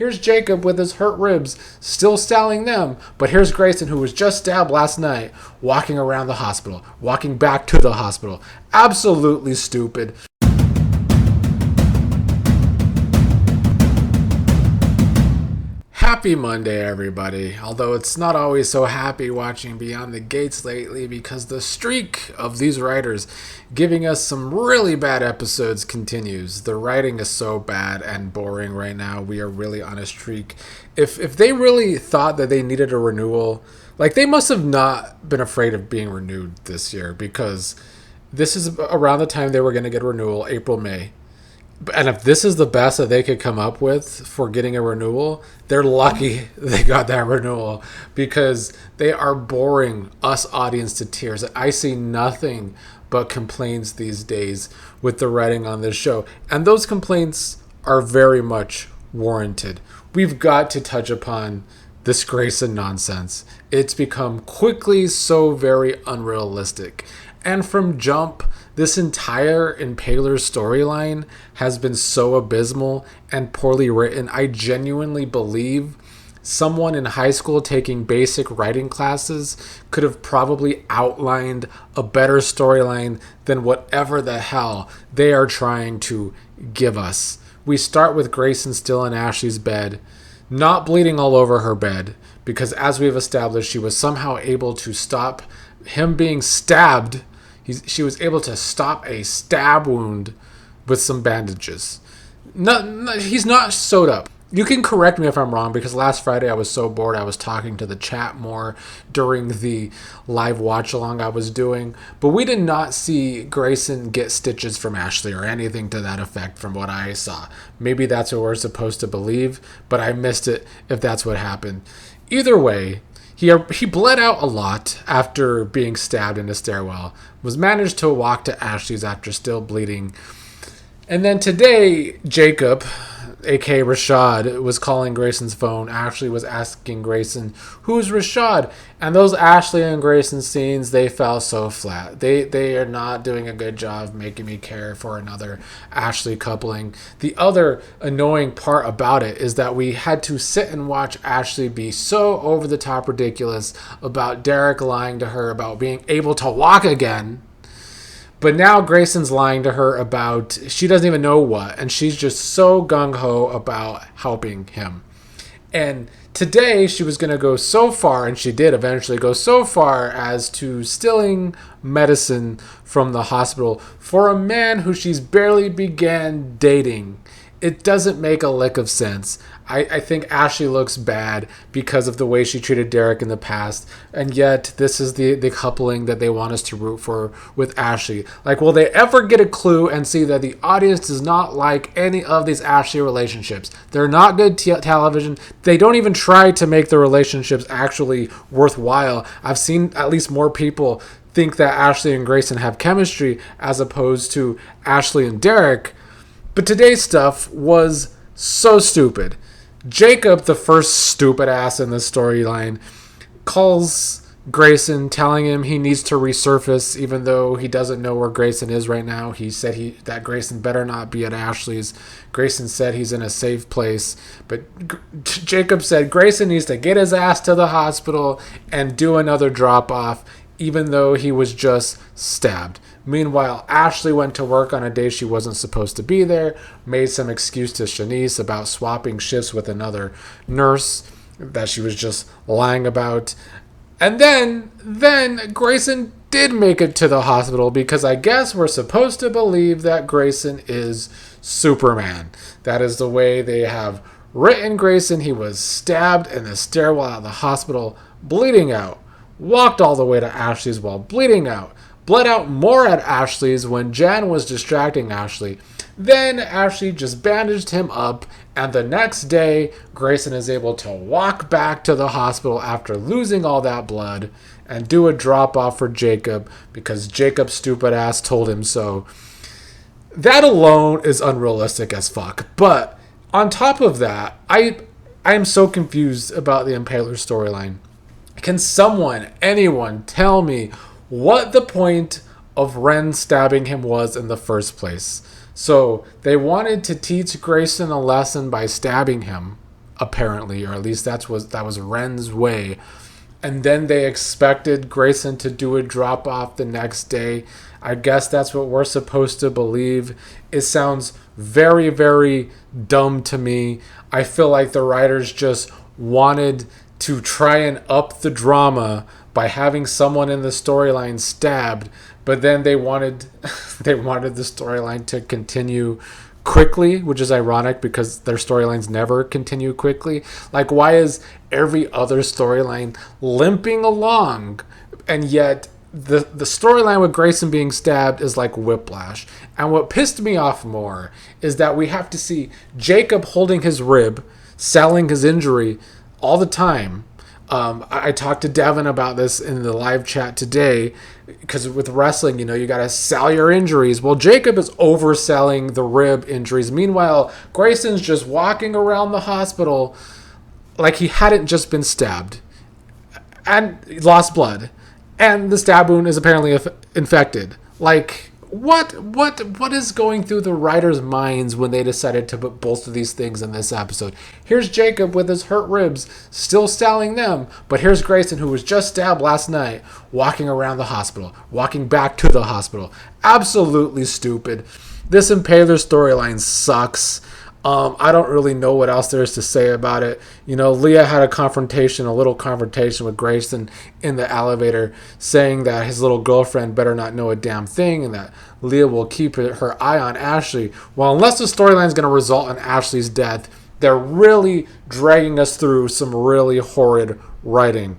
Here's Jacob with his hurt ribs, still styling them. But here's Grayson, who was just stabbed last night, walking around the hospital, walking back to the hospital. Absolutely stupid. Happy Monday, everybody. Although it's not always so happy watching Beyond the Gates lately because the streak of these writers giving us some really bad episodes continues. The writing is so bad and boring right now. We are really on a streak. If they really thought that they needed a renewal, like they must have not been afraid of being renewed this year, because this is around the time they were going to get a renewal, April, May. And if this is the best that they could come up with for getting a renewal, they're lucky they got that renewal, because they are boring us audience to tears. I see nothing but complaints these days with the writing on this show. And those complaints are very much warranted. We've got to touch upon this Grayson nonsense. It's become quickly so very unrealistic. And from jump, this entire Impaler storyline has been so abysmal and poorly written. I genuinely believe someone in high school taking basic writing classes could have probably outlined a better storyline than whatever the hell they are trying to give us. We start with Grayson still in Ashley's bed, not bleeding all over her bed, because as we've established, she was somehow able to stop him being stabbed. She was able to stop a stab wound with some bandages. No, he's not sewed up. You can correct me if I'm wrong, because last Friday I was so bored I was talking to the chat more during the live watch along I was doing. But we did not see Grayson get stitches from Ashley or anything to that effect from what I saw. Maybe that's what we're supposed to believe, but I missed it if that's what happened. Either way, he bled out a lot after being stabbed in a stairwell, was managed to walk to Ashley's after still bleeding. And then today, Jacob, aka Rashad, was calling Grayson's phone. Ashley was asking Grayson, "Who's Rashad?" And those Ashley and Grayson scenes, they fell so flat. They are not doing a good job making me care for another Ashley coupling. The other annoying part about it is that we had to sit and watch Ashley be so over the top ridiculous about Derek lying to her about being able to walk again. But now Grayson's lying to her about she doesn't even know what, and she's just so gung-ho about helping him. And today she was going to go so far, and she did eventually go so far as to stealing medicine from the hospital for a man who she's barely began dating. It doesn't make a lick of sense. I think Ashley looks bad because of the way she treated Derek in the past, and yet this is the coupling that they want us to root for with Ashley. Like, will they ever get a clue and see that the audience does not like any of these Ashley relationships? They're not good television. They don't even try to make the relationships actually worthwhile. I've seen at least more people think that Ashley and Grayson have chemistry as opposed to Ashley and Derek. But today's stuff was so stupid. Jacob, the first stupid ass in the storyline, calls Grayson, telling him he needs to resurface, even though he doesn't know where Grayson is right now. He said that Grayson better not be at Ashley's. Grayson said he's in a safe place. But Jacob said Grayson needs to get his ass to the hospital and do another drop-off, even though he was just stabbed. Meanwhile, Ashley went to work on a day she wasn't supposed to be there, made some excuse to Shanice about swapping shifts with another nurse that she was just lying about. And then Grayson did make it to the hospital, because I guess we're supposed to believe that Grayson is Superman. That is the way they have written Grayson. He was stabbed in the stairwell at the hospital, bleeding out. Walked all the way to Ashley's while bleeding out. Bled out more at Ashley's when Jan was distracting Ashley. Then Ashley just bandaged him up, and the next day, Grayson is able to walk back to the hospital after losing all that blood and do a drop-off for Jacob because Jacob's stupid ass told him so. That alone is unrealistic as fuck. But on top of that, I am so confused about the Impaler storyline. Can someone, anyone, tell me what the point of Ren stabbing him was in the first place? So they wanted to teach Grayson a lesson by stabbing him apparently, or at least that was Ren's way. And then they expected Grayson to do a drop off the next day. I guess that's what we're supposed to believe. It sounds very, very dumb to me. I feel like the writers just wanted to try and up the drama by having someone in the storyline stabbed, but then they wanted the storyline to continue quickly, which is ironic because their storylines never continue quickly. Like, why is every other storyline limping along, and yet the storyline with Grayson being stabbed is like whiplash? And what pissed me off more is that we have to see Jacob holding his rib, selling his injury all the time. I talked to Devin about this in the live chat today, because with wrestling, you got to sell your injuries. Well, Jacob is overselling the rib injuries. Meanwhile, Grayson's just walking around the hospital like he hadn't just been stabbed and lost blood. And the stab wound is apparently infected. Like, what is going through the writers' minds when they decided to put both of these things in this episode? Here's Jacob with his hurt ribs, still selling them, but here's Grayson, who was just stabbed last night, walking around the hospital, walking back to the hospital. Absolutely stupid. This Impaler storyline sucks. I don't really know what else there is to say about it. Leah had a little confrontation with Grayson in the elevator, saying that his little girlfriend better not know a damn thing, and that Leah will keep her eye on Ashley. Well, unless the storyline is going to result in Ashley's death, they're really dragging us through some really horrid writing.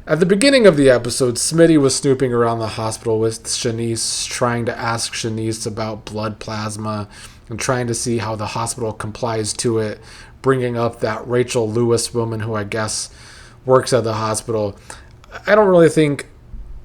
At the beginning of the episode, Smitty was snooping around the hospital with Shanice, trying to ask Shanice about blood plasma and trying to see how the hospital complies to it, bringing up that Rachel Lewis woman who I guess works at the hospital. I don't really think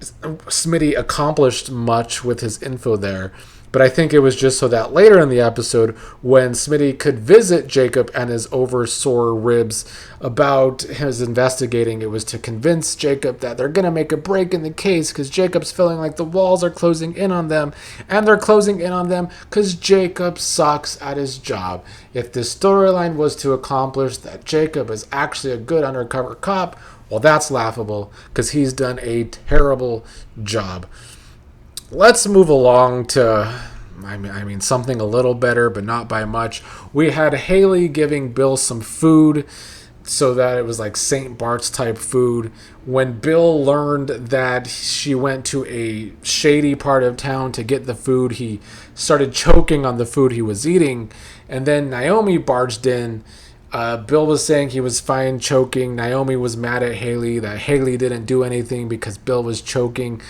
Smitty accomplished much with his info there, but I think it was just so that later in the episode, when Smitty could visit Jacob and his over-sore ribs about his investigating, it was to convince Jacob that they're going to make a break in the case because Jacob's feeling like the walls are closing in on them, and they're closing in on them because Jacob sucks at his job. If this storyline was to accomplish that Jacob is actually a good undercover cop, well, that's laughable because he's done a terrible job. Let's move along to, something a little better, but not by much. We had Hayley giving Bill some food so that it was like St. Bart's type food. When Bill learned that she went to a shady part of town to get the food, he started choking on the food he was eating. And then Naomi barged in. Bill was saying he was fine choking. Naomi was mad at Hayley that Hayley didn't do anything because Bill was choking.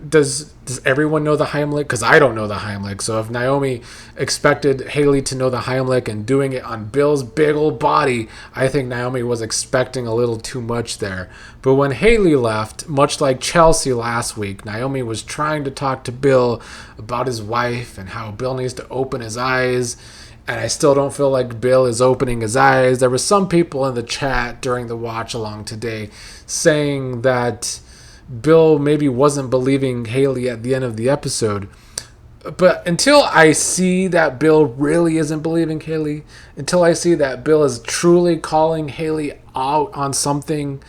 Does everyone know the Heimlich? Because I don't know the Heimlich. So if Naomi expected Hayley to know the Heimlich and doing it on Bill's big old body, I think Naomi was expecting a little too much there. But when Hayley left, much like Chelsea last week, Naomi was trying to talk to Bill about his wife and how Bill needs to open his eyes. And I still don't feel like Bill is opening his eyes. There were some people in the chat during the watch along today saying that Bill maybe wasn't believing Hayley at the end of the episode. But until I see that Bill really isn't believing Hayley, until I see that Bill is truly calling Hayley out on something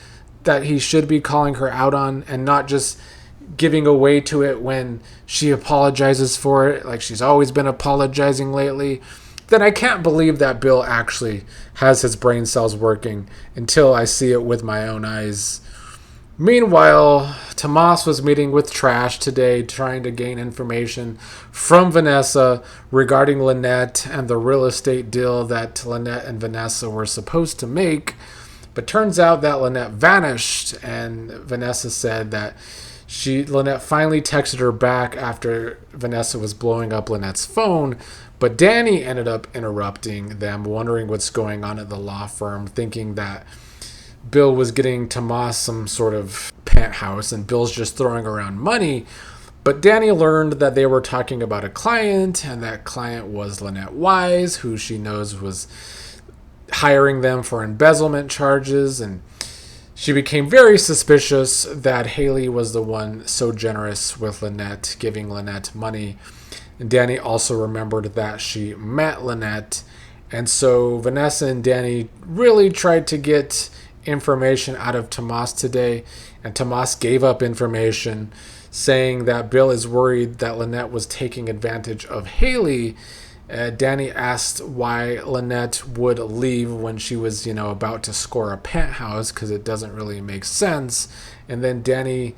that he should be calling her out on and not just giving away to it when she apologizes for it, like she's always been apologizing lately, then I can't believe that Bill actually has his brain cells working until I see it with my own eyes. Meanwhile, Tomas was meeting with Trash today, trying to gain information from Vanessa regarding Lynette and the real estate deal that Lynette and Vanessa were supposed to make. But turns out that Lynette vanished, and Vanessa said that Lynette finally texted her back after Vanessa was blowing up Lynette's phone. But Dani ended up interrupting them, wondering what's going on at the law firm, thinking that Bill was getting Tomas some sort of penthouse and Bill's just throwing around money. But Dani learned that they were talking about a client, and that client was Lynette Wise, who she knows was hiring them for embezzlement charges. And she became very suspicious that Hayley was the one so generous with Lynette, giving Lynette money. And Dani also remembered that she met Lynette And so Vanessa and Dani really tried to get information out of Tomas today, and Tomas gave up information, saying that Bill is worried that Lynette was taking advantage of Hayley. Dani asked why Lynette would leave when she was, about to score a penthouse, because it doesn't really make sense. And then Dani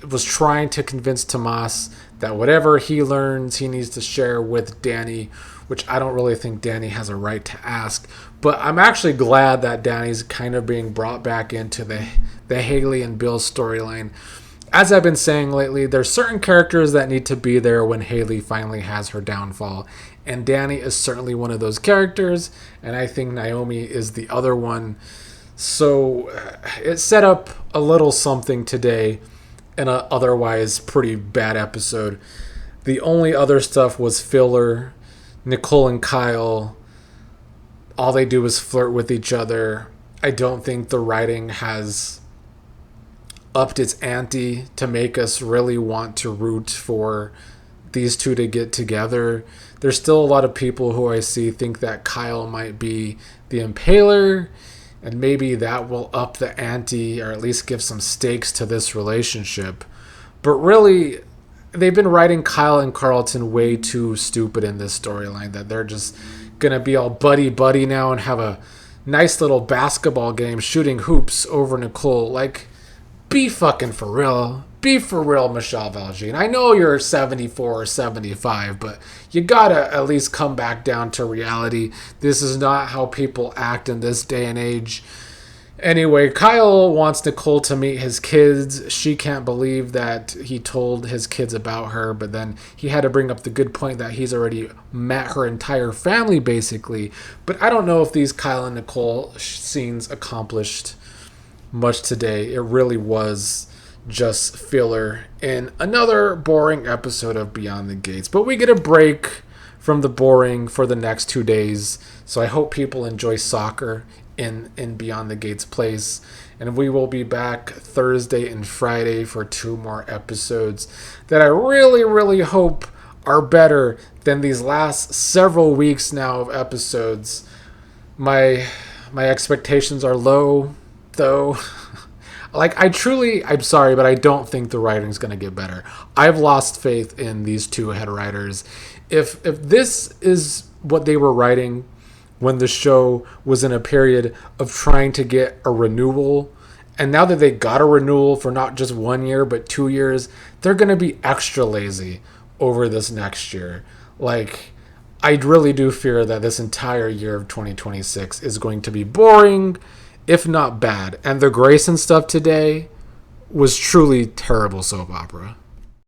was trying to convince Tomas that whatever he learns, he needs to share with Dani, which I don't really think Dani has a right to ask. But I'm actually glad that Dani's kind of being brought back into the Hayley and Bill storyline. As I've been saying lately, there's certain characters that need to be there when Hayley finally has her downfall. And Dani is certainly one of those characters, and I think Naomi is the other one. So it set up a little something today in an otherwise pretty bad episode. The only other stuff was filler. Nicole and Kyle, all they do is flirt with each other. I don't think the writing has upped its ante to make us really want to root for these two to get together. There's still a lot of people who I see think that Kyle might be the Impaler, and maybe that will up the ante or at least give some stakes to this relationship. But really, they've been writing Kyle and Carlton way too stupid in this storyline, that they're just going to be all buddy-buddy now and have a nice little basketball game shooting hoops over Nicole. Like, be fucking for real. Be for real, Michelle Valjean. I know you're 74 or 75, but you gotta at least come back down to reality. This is not how people act in this day and age. Anyway, Kyle wants Nicole to meet his kids. She can't believe that he told his kids about her, but then he had to bring up the good point that he's already met her entire family, basically. But I don't know if these Kyle and Nicole scenes accomplished much today. It really was just filler in another boring episode of Beyond the Gates. But we get a break from the boring for the next 2 days. So I hope people enjoy soccer in Beyond the Gates place. And we will be back Thursday and Friday for 2 more episodes that I really, really hope are better than these last several weeks now of episodes. My expectations are low, though. I'm sorry, but I don't think the writing's going to get better. I've lost faith in these two head writers. If this is what they were writing when the show was in a period of trying to get a renewal, and now that they got a renewal for not just 1 year, but 2 years, they're going to be extra lazy over this next year. I really do fear that this entire year of 2026 is going to be boring, if not bad. And the Grayson stuff today was truly terrible soap opera.